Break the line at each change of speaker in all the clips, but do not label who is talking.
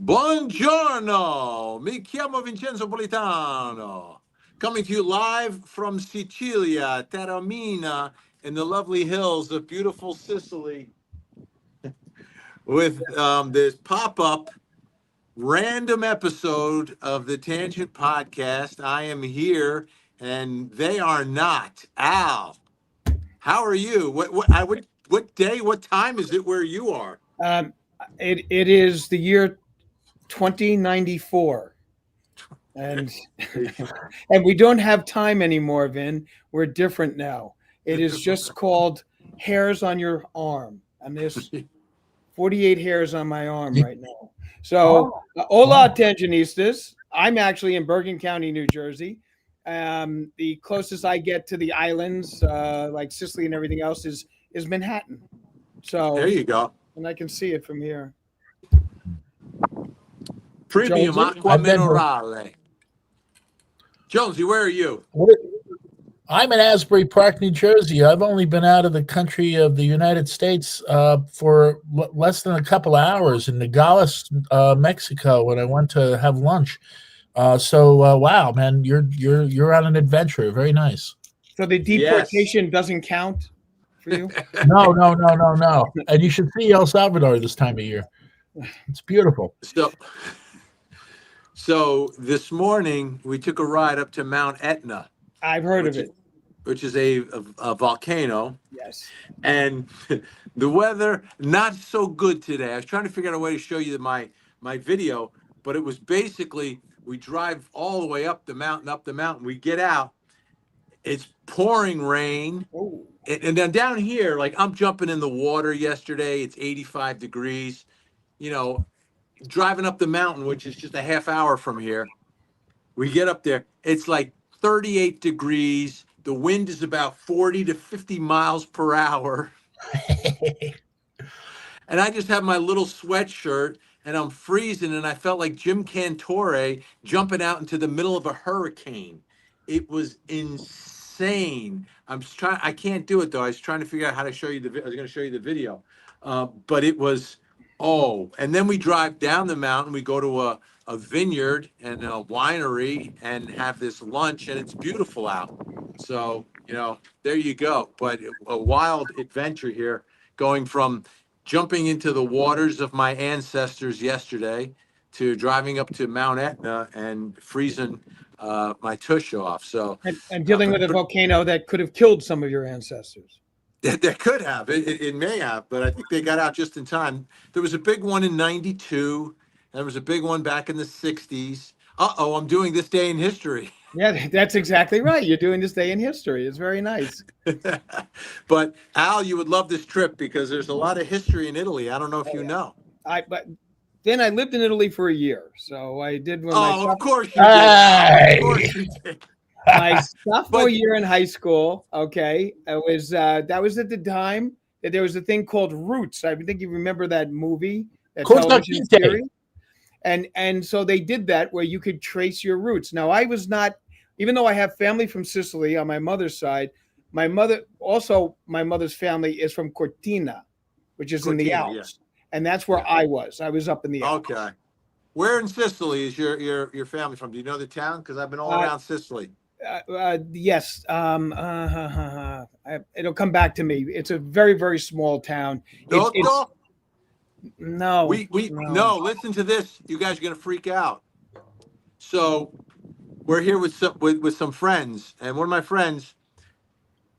Buongiorno, mi chiamo Vincenzo Politano, coming to you live from Sicilia, Taormina, in the lovely hills of beautiful Sicily, with this pop-up random episode of the Tangent Podcast. I am here, and they are not. Al, how are you? What day? What time is it where you are?
Um, it is the year 2094, and and we don't have time anymore, Vin. We're different now. It is just called hairs on your arm, and there's 48 hairs on my arm right now. So, hola, Tangenistas. I'm actually in Bergen County, New Jersey. The closest I get to the islands, like Sicily and everything else, is Manhattan. So
There you go.
and I can see it from here.
Premium
Jonesy?
Aqua Minerale. Jonesy, where are you?
I'm in Asbury Park, New Jersey. I've only been out of the country of the United States for less than a couple of hours in Nogales, Mexico, when I went to have lunch. Wow, man, you're on an adventure. Very nice.
So the deportation doesn't count for you?
No. And you should see El Salvador this time of year. It's beautiful.
So this morning we took a ride up to Mount Etna.
I've heard of it.
Which is a volcano.
Yes.
And the weather, not so good today. I was trying to figure out a way to show you my video, but it was basically we drive all the way up the mountain. We get out. It's pouring rain.
Oh.
And then down here, like I'm jumping in the water yesterday. It's 85 degrees. You know, driving up the mountain, which is just a half hour from here. We get up there. It's like 38 degrees. The wind is about 40 to 50 miles per hour. And I just have my little sweatshirt and I'm freezing. And I felt like Jim Cantore jumping out into the middle of a hurricane. It was insane. I can't do it though. I was trying to figure out how to show you I was going to show you the video. But it was, and then we drive down the mountain. We go to a vineyard and a winery and have this lunch, and it's beautiful out. So, there you go. But a wild adventure here, going from jumping into the waters of my ancestors yesterday to driving up to Mount Etna and freezing my tush off. So
and dealing with a volcano that could have killed some of your ancestors.
That could have. It may have, but I think they got out just in time. There was a big one in 92. And there was a big one back in the 60s. I'm doing this day in history.
Yeah, that's exactly right. You're doing this day in history. It's very nice.
But Al, you would love this trip because there's a lot of history in Italy. I don't know if you know.
But then I lived in Italy for a year. So I did
of course you did. Of course you did.
My sophomore year in high school, okay, it was that was at the time that there was a thing called Roots. I think you remember that movie, that television series. And so they did that where you could trace your roots. Now I was not, even though I have family from Sicily on my mother's side, my mother's family is from Cortina, which is in the Alps, and that's where I was. I was up in the Alps.
Okay, where in Sicily is your family from? Do you know the town? Because I've been all around Sicily.
Yes. It'll come back to me. It's a very, very small town. No.
No, listen to this. You guys are going to freak out. So we're here with some friends, and one of my friends,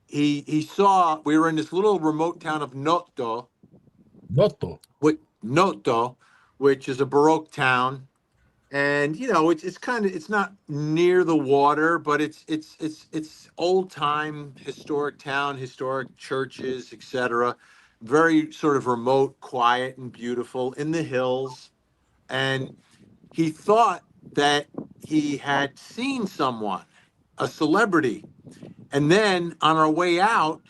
he saw, we were in this little remote town of Noto, which is a Baroque town. And it's not near the water, but it's old time, historic town, historic churches, etc. Very sort of remote, quiet, and beautiful in the hills. And he thought that he had seen someone, a celebrity. And then on our way out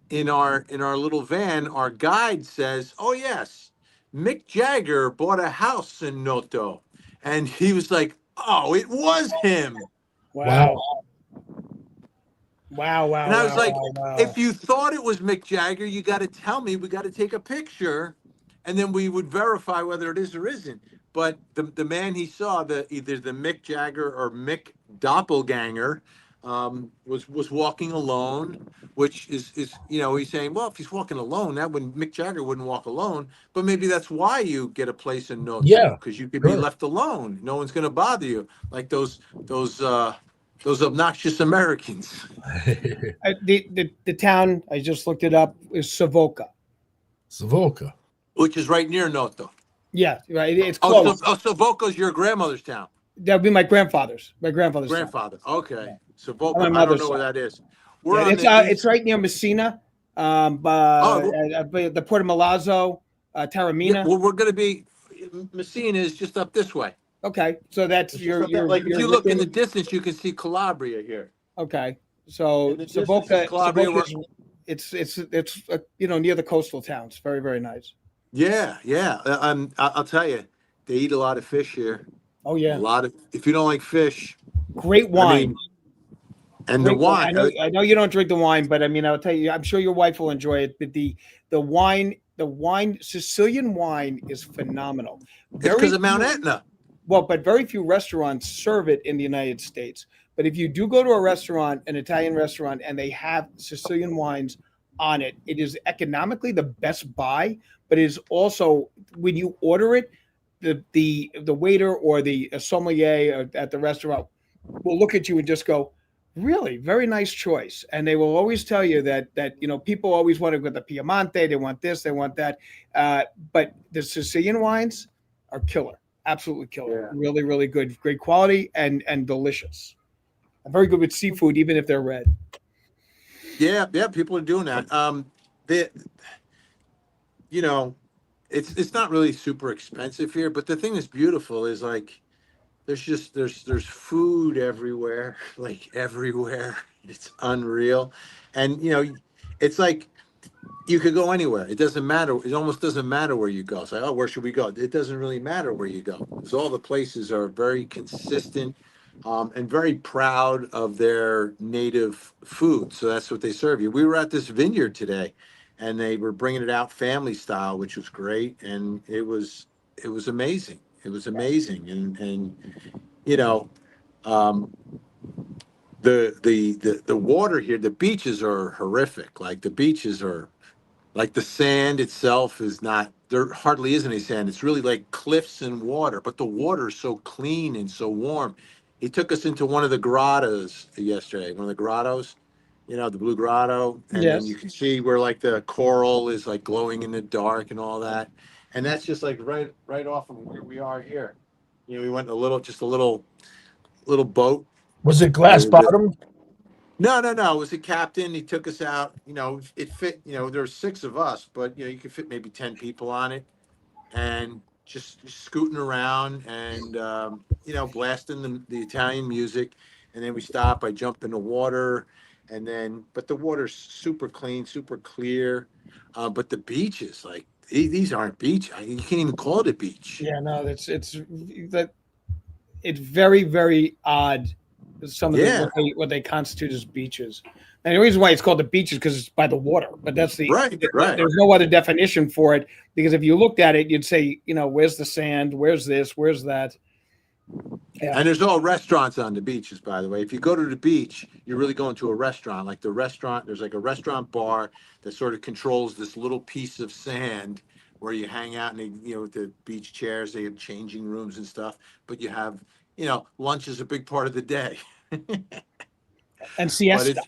in our little van, our guide says, "Oh yes, Mick Jagger bought a house in Noto." And he was like, "Oh, it was him."
Wow.
And I was like, if you thought it was Mick Jagger, you got to tell me. We got to take a picture, and then we would verify whether it is or isn't. But the man he saw, either the Mick Jagger or Mick Doppelganger, was walking alone, which is he's saying, well, if he's walking alone, that when Mick Jagger wouldn't walk alone, but maybe that's why you get a place in Noto,
Yeah,
because you could be
sure.
left alone. No one's going to bother you, like those obnoxious Americans.
The town, I just looked it up, is Savoca.
Savoca.
Which is right near Noto.
Yeah, right. It's
Oh,
close.
Savoca's your grandmother's town.
That would be my grandfather's. My grandfather's town.
Grandfather. Okay.
Yeah.
Savoca.
On my
I don't
mother's
know where
side.
that is. We're
Yeah,
on the east.
it's right near Messina,
Oh,
the Port of Malazzo,
yeah,
Taormina.
well, we're going to be. Messina is just up this way.
Okay, so that's
It's just
your
up that, like if you look in the
within-
distance, you can see Calabria here.
Okay, so
In the distance is Calabria.
It's near the coastal towns. Very, very nice.
Yeah, yeah. I'll tell you, they eat a lot of fish here.
Oh
A
yeah,
lot of. If you don't like fish,
great
I
wine.
mean, and the wine.
I know you don't drink the wine, but I mean, I'll tell you, I'm sure your wife will enjoy it. But the wine, Sicilian wine is phenomenal.
It's because of Mount Etna.
Well, but very few restaurants serve it in the United States. But if you do go to a restaurant, an Italian restaurant, and they have Sicilian wines on it, it is economically the best buy. But it is also, when you order it, the waiter or the sommelier at the restaurant will look at you and just go, really, very nice choice. And they will always tell you that people always want to go to the Piemonte, they want this, they want that. But the Sicilian wines are killer, absolutely killer.
Yeah.
Really, really good, great quality and delicious. I'm very good with seafood, even if they're red.
Yeah, yeah. People are doing that. It's not really super expensive here, but the thing that's beautiful is like there's food everywhere, like everywhere. It's unreal. And it's like you could go anywhere. It doesn't matter. It almost doesn't matter where you go. It's like, oh, where should we go? It doesn't really matter where you go, because all the places are very consistent, and very proud of their native food. So that's what they serve you. We were at this vineyard today, and they were bringing it out family style, which was great, and it was amazing. It was amazing, and you know, um, the water here, the beaches are horrific. Like the beaches are like the sand itself is not, there hardly is any sand. It's really like cliffs and water, but the water is so clean and so warm. He took us into one of the grottos yesterday, one of the grottos, the Blue Grotto. And then you
Yes.
can see where like the coral is like glowing in the dark and all that. And that's just like right off of where we are here. We went just a little boat.
Was it glass bottom?
No, no, no. It was a captain. He took us out. It fit. There were six of us, but you could fit maybe 10 people on it, and just scooting around and blasting the Italian music, and then we stop. I jump in the water, but the water's super clean, super clear. But the beaches, like these aren't beach. You can't even call it a beach.
Yeah, no, it's very, very odd. Some of what they constitute as beaches, and the reason why it's called the beach is because it's by the water. But that's
right.
There's no other definition for it, because if you looked at it, you'd say, where's the sand? Where's this? Where's that? Yeah.
And there's all restaurants on the beaches, by the way. If you go to the beach, you're really going to a restaurant. Like the restaurant, there's like a restaurant bar that sort of controls this little piece of sand where you hang out, and with the beach chairs, they have changing rooms and stuff. But you have, lunch is a big part of the day.
And siesta.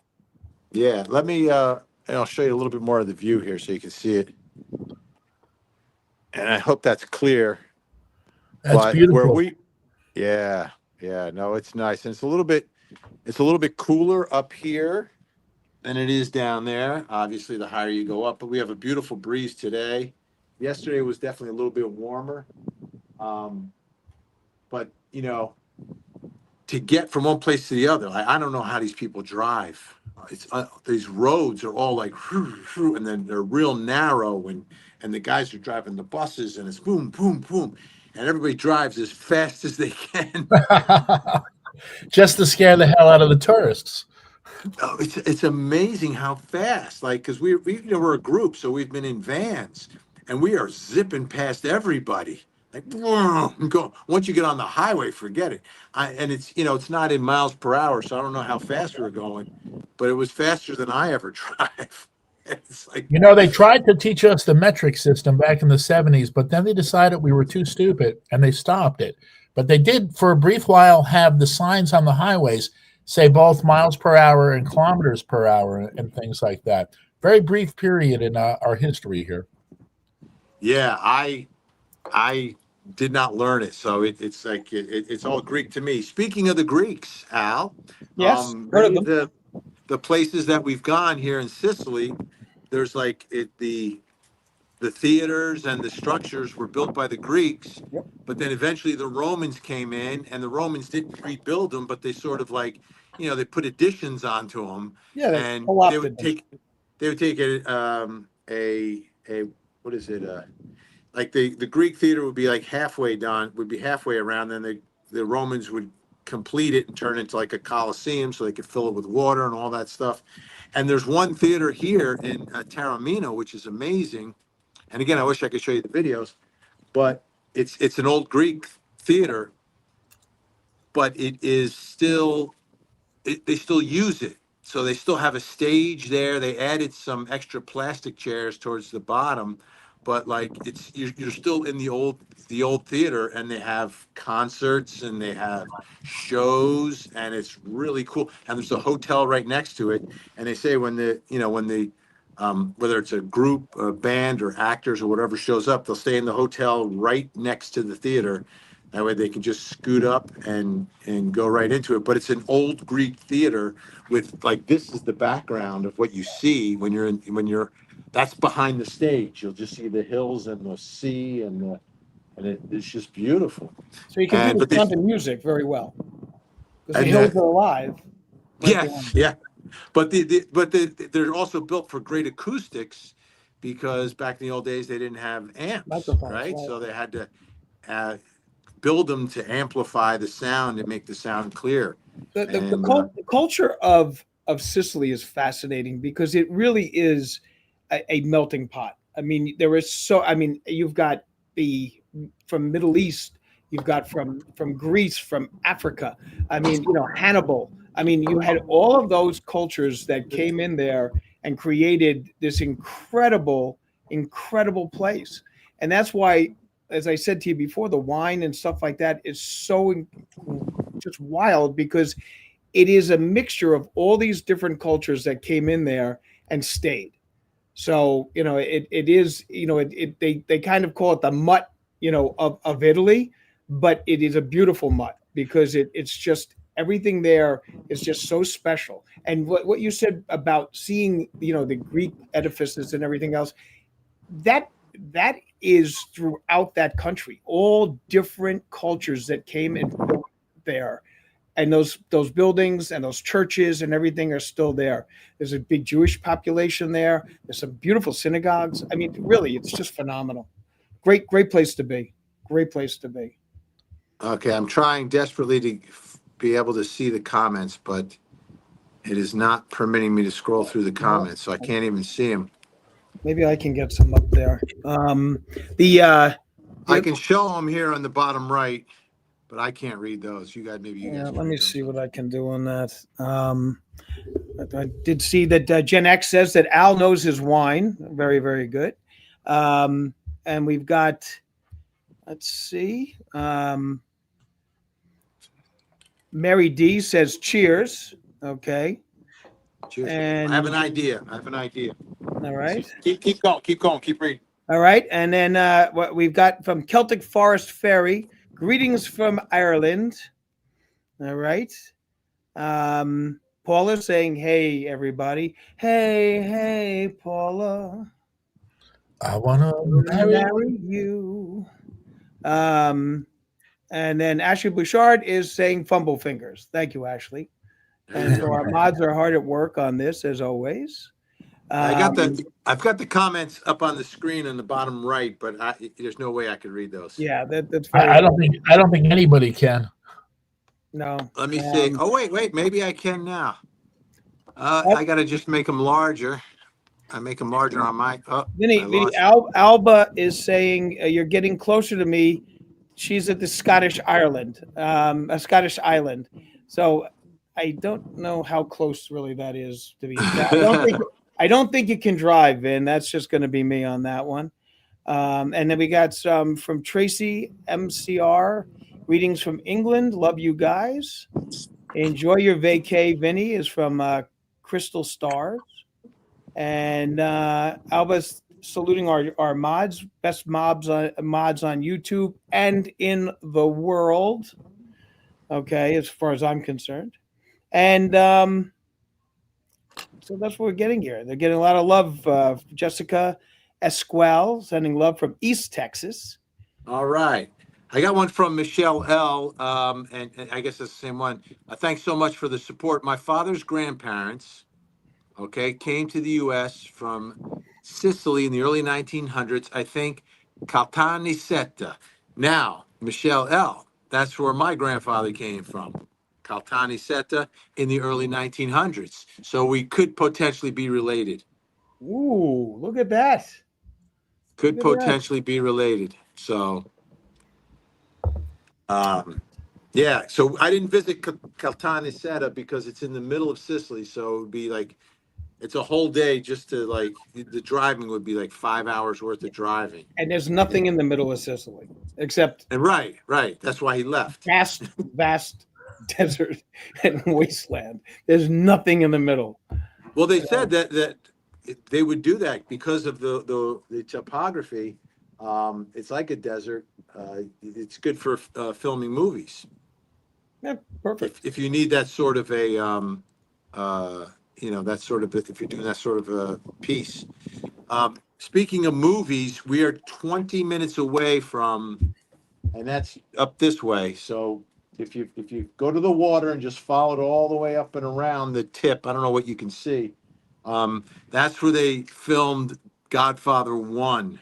Yeah, let me, and I'll show you a little bit more of the view here so you can see it. And I hope that's clear.
That's beautiful.
Yeah, no, it's nice. And it's a little bit cooler up here than it is down there. Obviously, the higher you go up, but we have a beautiful breeze today. Yesterday was definitely a little bit warmer. But, to get from one place to the other, I don't know how these people drive. These roads are all like, and then they're real narrow, and the guys are driving the buses, and it's boom, boom, boom. And everybody drives as fast as they can.
Just to scare the hell out of the tourists.
Oh, it's amazing how fast. Like, because we're a group, so we've been in vans, and we are zipping past everybody. Like, go once you get on the highway, forget it. And it's it's not in miles per hour, so I don't know how fast we were going, but it was faster than I ever drive. It's like,
They tried to teach us the metric system back in the 70s, but then they decided we were too stupid and they stopped it. But they did, for a brief while, have the signs on the highways say both miles per hour and kilometers per hour and things like that. Very brief period in our history here.
yeah, I did not learn it, so it's like it's all Greek to me. Speaking of the Greeks, Al,
Yes, heard of
many of
them.
the places that we've gone here in Sicily, there's like the theaters and the structures were built by the Greeks,
Yep.
but then eventually the Romans came in, and the Romans didn't rebuild them, but they sort of like, they put additions onto them,
Yeah, they
and
co-opted them.
they would take a what is it, like the Greek theater would be like halfway done, would be halfway around, then the Romans would complete it and turn it into like a Colosseum so they could fill it with water and all that stuff. And there's one theater here in Taormina, which is amazing. And again, I wish I could show you the videos, but it's an old Greek theater, but it is still they still use it. So they still have a stage there. They added some extra plastic chairs towards the bottom, but like you're still in the old theater, and they have concerts and they have shows, and it's really cool. And there's a hotel right next to it. And they say when the whether it's a group, a band, or actors or whatever shows up, they'll stay in the hotel right next to the theater. That way they can just scoot up and go right into it. But it's an old Greek theater with, like, this is the background of what you see that's behind the stage. You'll just see the hills and the sea it's just beautiful.
So you can do
But
the sound and music very well because the
and
hills are alive. Right
yes,
behind.
yeah. But they're also built for great acoustics, because back in the old days they didn't have amps,
Microphones,
right?
right.
So they had to uh, build them to amplify the sound and make the sound clear. And
The culture of Sicily is fascinating because it really is a melting pot. I mean, you've got the from Middle East, you've got from Greece, from Africa. I mean, Hannibal. I mean, you had all of those cultures that came in there and created this incredible place. And that's why, as I said to you before, the wine and stuff like that is so just wild because it is a mixture of all these different cultures that came in there and stayed. So it is they kind of call it the mutt of Italy, but it is a beautiful mutt because it's just everything there is just so special. And what you said about seeing the Greek edifices and everything else, that is throughout that country, all different cultures that came and built there. And those buildings and those churches and everything are still there. There's a big Jewish population there. There's some beautiful synagogues. I mean, really, it's just phenomenal. Great place to be. Great place to be.
okay, I'm trying desperately to be able to see the comments, but it is not permitting me to scroll through the comments, so I can't even see them.
Maybe I can get some up there.
I can show them here on the bottom right, but I can't read those. You guys
Let
can
me
read
see
those.
what I can do on that. I did see that Gen X says that Al knows his wine. Very, very good. And we've got, let's see. Mary D says cheers. Okay.
Cheers.
And
I have an idea.
all right.
Keep going. Keep reading.
All right. And then what we've got from Celtic Forest Ferry, greetings from Ireland. All right. Paula saying, hey, everybody. Hey, Paula.
I want to
Marry you. And then Ashley Bouchard is saying fumble fingers. Thank you, Ashley. And so our mods are hard at work on this, as always.
I've got the comments up on the screen on the bottom right, but there's no way I could read those.
Yeah, that's very.
I don't think anybody can.
No.
Let me see. Oh, wait, maybe I can now. I got to just make them larger. I make them larger on my.
Vinnie, Alba is saying you're getting closer to me. She's at the Scottish Ireland, a Scottish island. So I don't know how close really that is to be exact. I don't think you can drive, Vin. That's just going to be me on that one. And then we got some from Tracy MCR. Greetings from England. Love you guys. Enjoy your vacay. Vinny is from Crystal Stars. And Alba's saluting our mods, best mods on YouTube and in the world. Okay, as far as I'm concerned. And so that's what we're getting here. They're getting a lot of love. Jessica Esquel sending love from East Texas.
All right. I got one from Michelle L. And I guess it's the same one. Thanks so much for the support. My father's grandparents, came to the U.S. from Sicily in the early 1900s. I think Caltanissetta. Now, Michelle L., that's where my grandfather came from. Caltanissetta in the early 1900s. So we could potentially be related.
Ooh, look at that.
Could potentially be related. So, yeah. So I didn't visit Caltanissetta because it's in the middle of Sicily. So it would be like, it's a whole day just to the driving would be like 5 hours worth of driving.
And there's nothing in the middle of Sicily except.
And right. That's why he left.
Vast desert and wasteland. There's nothing in the middle.
Well, they said that they would do that because of the topography. It's like a desert. It's good for filming movies.
Yeah, perfect.
If you need that sort of a, that sort of, if you're doing that sort of a piece. Speaking of movies, we are 20 minutes away from, and that's up this way. So if you go to the water and just follow it all the way up and around the tip, I don't know what you can see. That's where they filmed Godfather 1.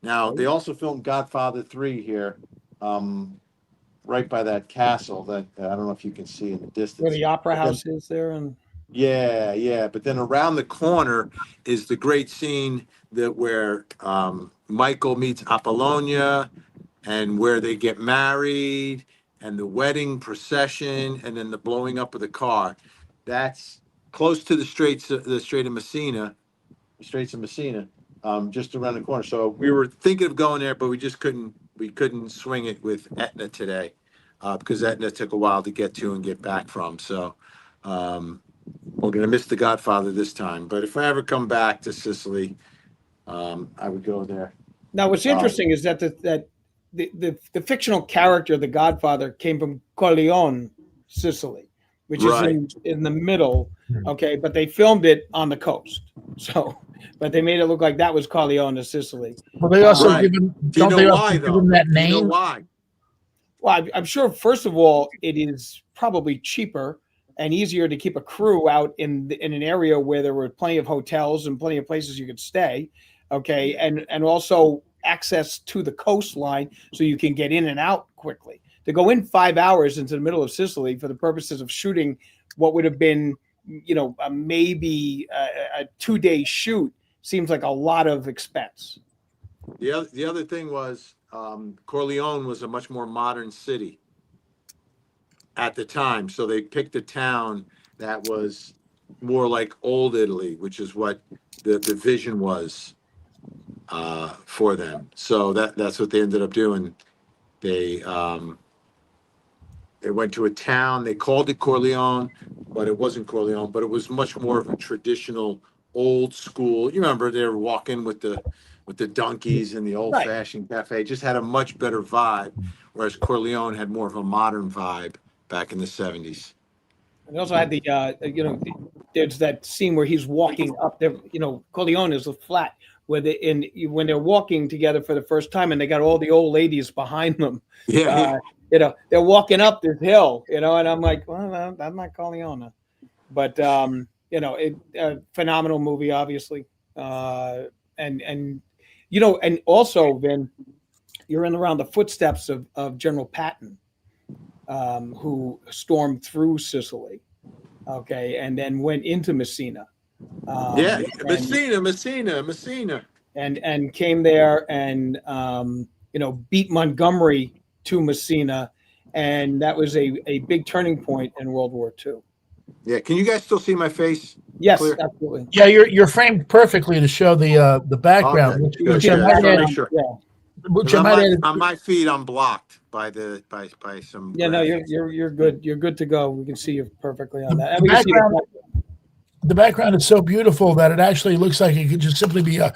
Now, they also filmed Godfather 3 here, right by that castle that I don't know if you can see in the distance.
Where the opera house is there. And
yeah. But then around the corner is the great scene where Michael meets Apollonia and where they get married and the wedding procession and then the blowing up of the car. That's close to the Straits of Messina, just around the corner. So we were thinking of going there, but we just couldn't swing it with Etna today, because Etna took a while to get to and get back from. So we're going to miss the Godfather this time. But if I ever come back to Sicily, I would go there.
Now, what's interesting is that the fictional character, the Godfather, came from Corleone, Sicily, which is in the middle. Okay, but they filmed it on the coast. So, but they made it look like that was Corleone of Sicily.
Well, they also give him.
Do you know why, though?
Give him that name?
Do you know why?
Well, I'm sure. First of all, it is probably cheaper and easier to keep a crew out in an area where there were plenty of hotels and plenty of places you could stay. Okay, and also access to the coastline so you can get in and out quickly. To go in 5 hours into the middle of Sicily for the purposes of shooting what would have been, maybe a 2-day shoot seems like a lot of expense.
The other thing was Corleone was a much more modern city at the time, so they picked a town that was more like old Italy, which is what the vision was for them. So that's what they ended up doing. They went to a town. They called it Corleone, but it wasn't Corleone. But it was much more of a traditional, old school. You remember they were walking with the donkeys in the old fashioned cafe. It just had a much better vibe, whereas Corleone had more of a modern vibe back in the 70s.
And also had the there's that scene where he's walking up there. Corleone is a flat where when they're walking together for the first time, and they got all the old ladies behind them.
Yeah.
They're walking up this hill, and I'm like, well, I'm not Corleone. But, phenomenal movie, obviously. And also, Vin, you're in around the footsteps of General Patton, who stormed through Sicily, and then went into Messina.
Messina.
And came there and, beat Montgomery to Messina, and that was a big turning point in World War II.
Yeah. Can you guys still see my face?
Yes,
Clear?
absolutely.
Yeah, you're framed perfectly to show the background,
Okay.
which,
You can
which
see
I
the
Good. I just
might
want
add,
to make
background.
sure.
Yeah,
which
Because
I might add,
on my feed, I'm blocked by some
yeah. No,
graphics.
you're good. You're good to go. We can see you perfectly on
the,
that, and
the
we can see your
background the background is so beautiful that it actually looks like it could just simply be a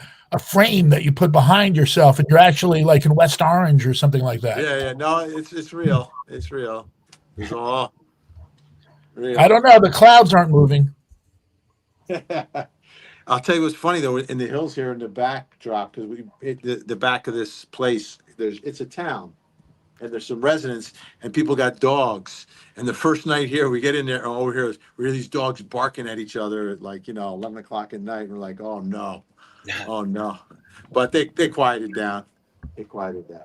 frame that you put behind yourself, and you're actually like in West Orange or something like that.
Yeah. Yeah. No, it's real. It's real. It's all
I
real.
don't know. The clouds aren't moving.
I'll tell you what's funny though. In the hills here in the backdrop, because the back of this place, it's a town, and there's some residents, and people got dogs. And the first night here, we get in there, and over here, we hear these dogs barking at each other at 11 o'clock at night. And we're like, oh no, oh no. But they quieted down. They quieted down.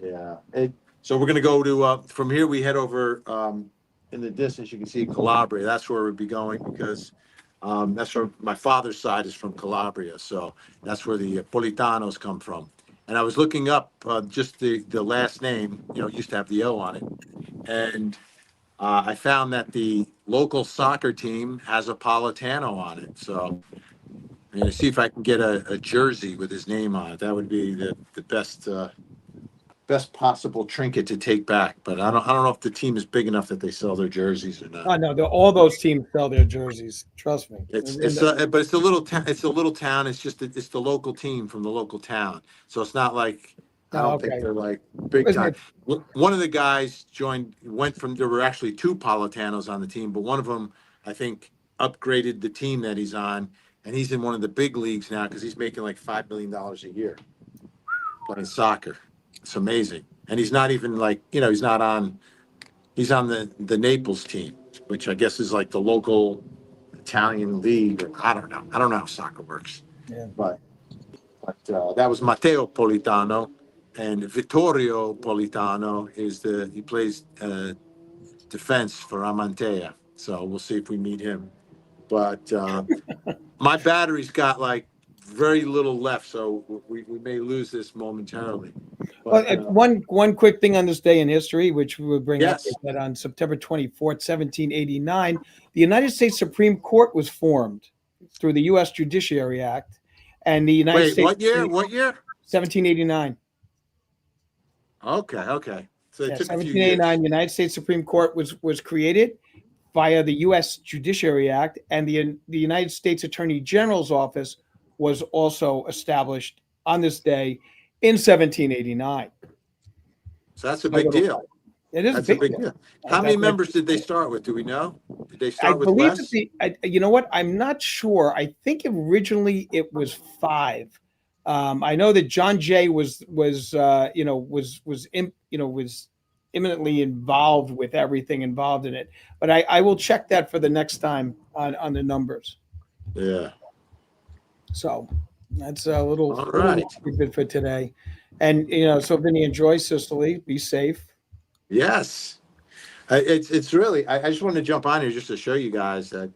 Yeah. So we're gonna go to from here. We head over in the distance. You can see Calabria. That's where we'll be going because that's where my father's side is from Calabria. So that's where the Politanos come from. And I was looking up just the last name. It used to have the O on it, and I found that the local soccer team has a Politano on it. So I'm gonna see if I can get a jersey with his name on it. That would be the best possible trinket to take back. But I don't know if the team is big enough that they sell their jerseys or not.
Oh no, all those teams sell their jerseys. Trust me.
But it's a little town. It's a little town. It's the local team from the local town. So it's not like I
Oh,
don't think
okay.
they're like big
Isn't
time.
it-
One of the guys went from. There were actually two Politanos on the team, but one of them I think upgraded the team that he's on, and he's in one of the big leagues now because he's making like $5 million a year playing soccer. It's amazing, and he's not even like he's not on. He's on the Naples team, which I guess is like the local Italian league. Or I don't know. I don't know how soccer works.
Yeah.
But that was Matteo Politano, and Vittorio Politano he plays defense for Amantea. So we'll see if we meet him. But my battery's got like very little left, so we may lose this momentarily.
Well,
But
one quick thing on this day in history, which we would bring up,
yes.
is that on September 24th, 1789, the United States Supreme Court was formed through the U.S. Judiciary Act, and the United
Wait,
States.
what year? What year?
1789.
Okay. So it
Yeah,
took a few
1789,
years.
United States Supreme Court was created via the U.S. Judiciary Act, and the United States Attorney General's office was also established on this day in 1789.
So that's a big deal.
It is
That's
a big
deal. How many members did they start with? Do we know? Did they
I
start with
believe
less?
you know what? I'm not sure. I think originally it was 5. I know that John Jay was imminently involved with everything involved in it. But I will check that for the next time on the numbers.
Yeah.
So that's a little
All right.
bit for today. And so Vinny, enjoy Sicily. Be safe.
Yes. It's really. I just wanted to jump on here just to show you guys that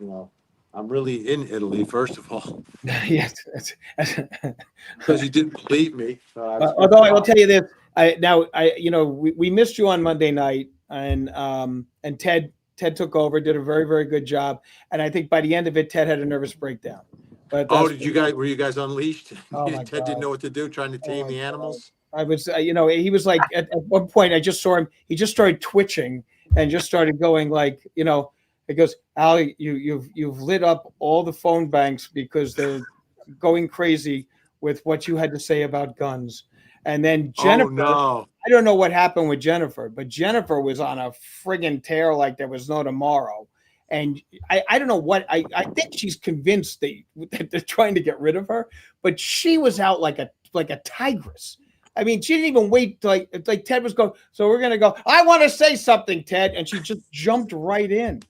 I'm really in Italy. First of all,
Yes.
because you didn't believe me.
Although I will tell you this, we missed you on Monday night, and Ted took over, did a very, very good job, and I think by the end of it, Ted had a nervous breakdown. But
were you guys unleashed?
Oh my
Ted didn't know what to do, trying to tame the
God.
animals.
I was, he was like at one point I just saw him. He just started twitching and just started going like, it goes, Al, you've lit up all the phone banks because they're going crazy with what you had to say about guns. And then Jennifer,
Oh no.
I don't know what happened with Jennifer, but Jennifer was on a friggin' tear like there was no tomorrow. And I don't know what I think she's convinced that they're trying to get rid of her, but she was out like a tigress. I mean, she didn't even wait till like Ted was going. So we're gonna go. I want to say something, Ted, and she just jumped right in.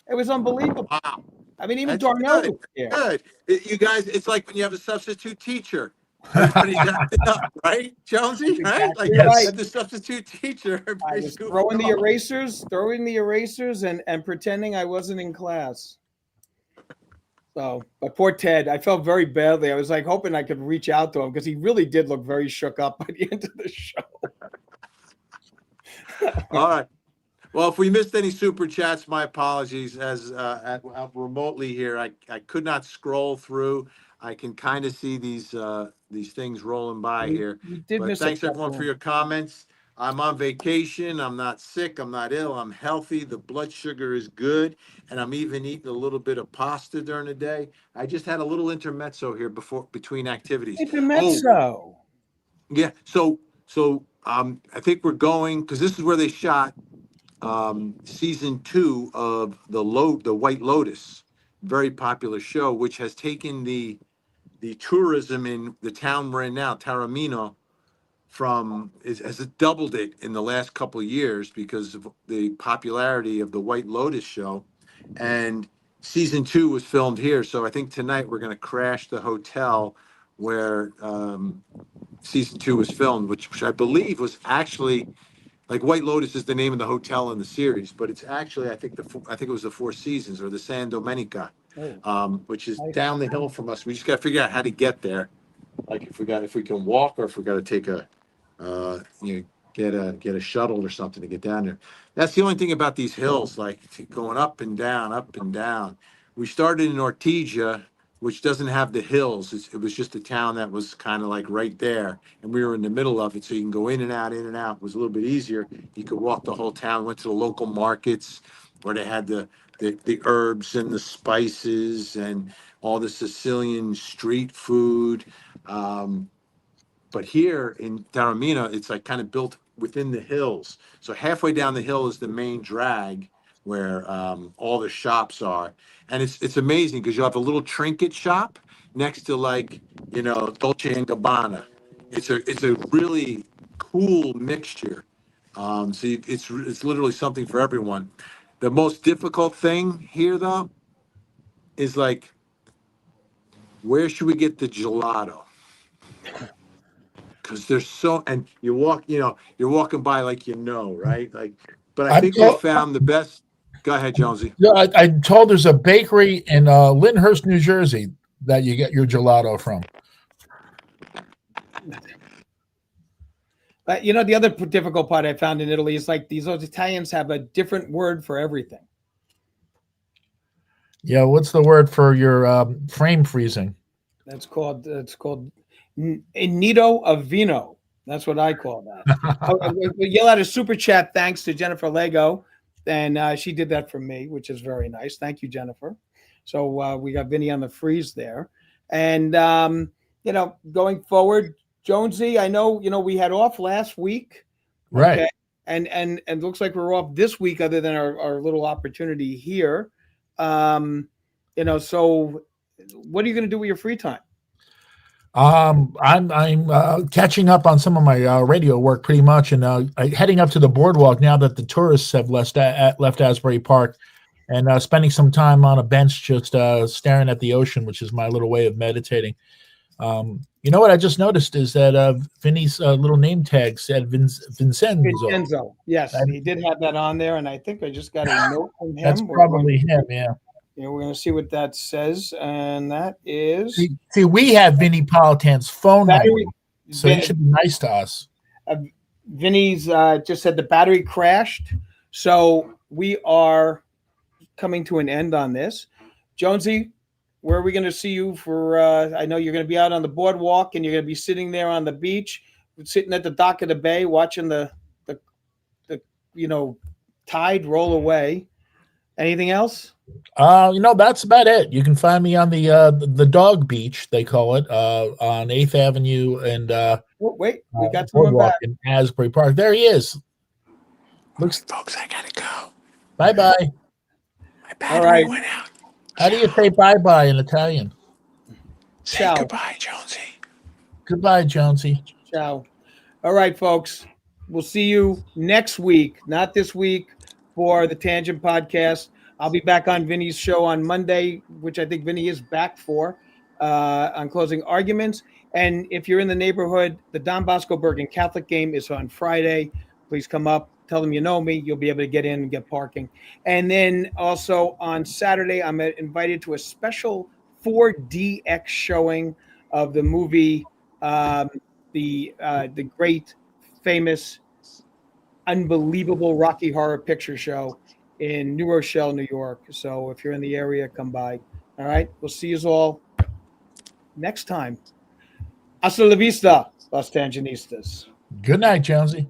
It was unbelievable.
Wow.
I mean, even
That's
Darnell
good.
was there.
Good. You guys, it's like when you have a substitute teacher. Everybody's acting up, right, Jonesy? Right?
Exactly
Like
right.
at the substitute teacher.
I
Everybody's
was
goofing
throwing the
off.
erasers, and pretending I wasn't in class. So, but poor Ted, I felt very badly. I was like hoping I could reach out to him because he really did look very shook up by the end of the show.
All right. Well, if we missed any super chats, my apologies. As remotely here, I could not scroll through. I can kind of see these things rolling by here.
We did
But
miss a
thanks everyone for
couple.
your comments. I'm on vacation. I'm not sick. I'm not ill. I'm healthy. The blood sugar is good, and I'm even eating a little bit of pasta during the day. I just had a little intermezzo here between activities. Oh,
Intermezzo.
yeah. So I think we're going because this is where they shot season 2 of the White Lotus, very popular show, which has taken the tourism in the town we're in now, Taormino, has doubled it in the last couple of years because of the popularity of the White Lotus show, and season 2 was filmed here. So I think tonight we're going to crash the hotel where season 2 was filmed, which I believe was actually like White Lotus is the name of the hotel in the series, but it's actually I think it was the Four Seasons or the San Domenica,
Oh,
which is
nice.
down the hill from us. We just got to figure out how to get there. Like if we can walk or if we got to take a get a shuttle or something to get down there. That's the only thing about these hills, like going up and down, up and down. We started in Ortigia, which doesn't have the hills. It was just a town that was kind of like right there, and we were in the middle of it, so you can go in and out, in and out. It was a little bit easier. You could walk the whole town. Went to the local markets where they had the herbs and the spices and all the Sicilian street food. But here in Taormina, it's like kind of built within the hills. So halfway down the hill is the main drag where all the shops are, and it's amazing because you have a little trinket shop next to like Dolce and Gabbana. It's a really cool mixture. It's literally something for everyone. The most difficult thing here though is like, where should we get the gelato? Because there's and you're walking by like right? Like, but I
I'm
think we
told,
found the best. Go ahead, Jonesy.
yeah, I'm told there's a bakery in Lyndhurst, New Jersey, that you get your gelato from.
The other difficult part I found in Italy is like those Italians have a different word for everything.
Yeah, what's the word for your frame freezing?
It's called Nido of Vino. That's what I call that. We yell out a super chat thanks to Jennifer Lego, and she did that for me, which is very nice. Thank you, Jennifer. So we got Vinnie on the freeze there, and going forward, Jonesy, I know we had off last week,
Right?
okay, and looks like we're off this week, other than our little opportunity here. So what are you going to do with your free time?
I'm catching up on some of my radio work pretty much, and heading up to the boardwalk now that the tourists have left Asbury Park, and spending some time on a bench just staring at the ocean, which is my little way of meditating. You know what I just noticed is that Vinny's little name tag said Vincenzo.
Vincenzo. Yes, he did have that on there, and I think I just got a note from him.
That's probably him, yeah.
We're going to see what that says, and that is.
See, we have Vinnie Politan's phone number, so he should be nice to us.
Vinny's just said the battery crashed, so we are coming to an end on this. Jonesy, where are we going to see you for? I know you're going to be out on the boardwalk, and you're going to be sitting there on the beach, sitting at the dock of the bay, watching the tide roll away. Anything else?
That's about it. You can find me on the dog beach, they call it, on 8th Avenue and
wait, we got someone back
in Asbury Park. There he is.
Looks, folks, I gotta go.
Bye-bye.
My battery went out.
How do you say bye-bye in Italian?
Say goodbye, Jonesy.
Goodbye, Jonesy.
Ciao. All right, folks. We'll see you next week, not this week, for the Tangent Podcast. I'll be back on Vinny's show on Monday, which I think Vinny is back for, on Closing Arguments. And if you're in the neighborhood, the Don Bosco Bergen Catholic game is on Friday. Please come up. Tell them you know me. You'll be able to get in and get parking. And then also on Saturday, I'm invited to a special 4DX showing of the movie, the great, famous unbelievable Rocky Horror Picture Show in New Rochelle, New York. So if you're in the area, come by. All right. We'll see you all next time. Hasta la vista, Los Tangenistas.
Good night, Jonesy.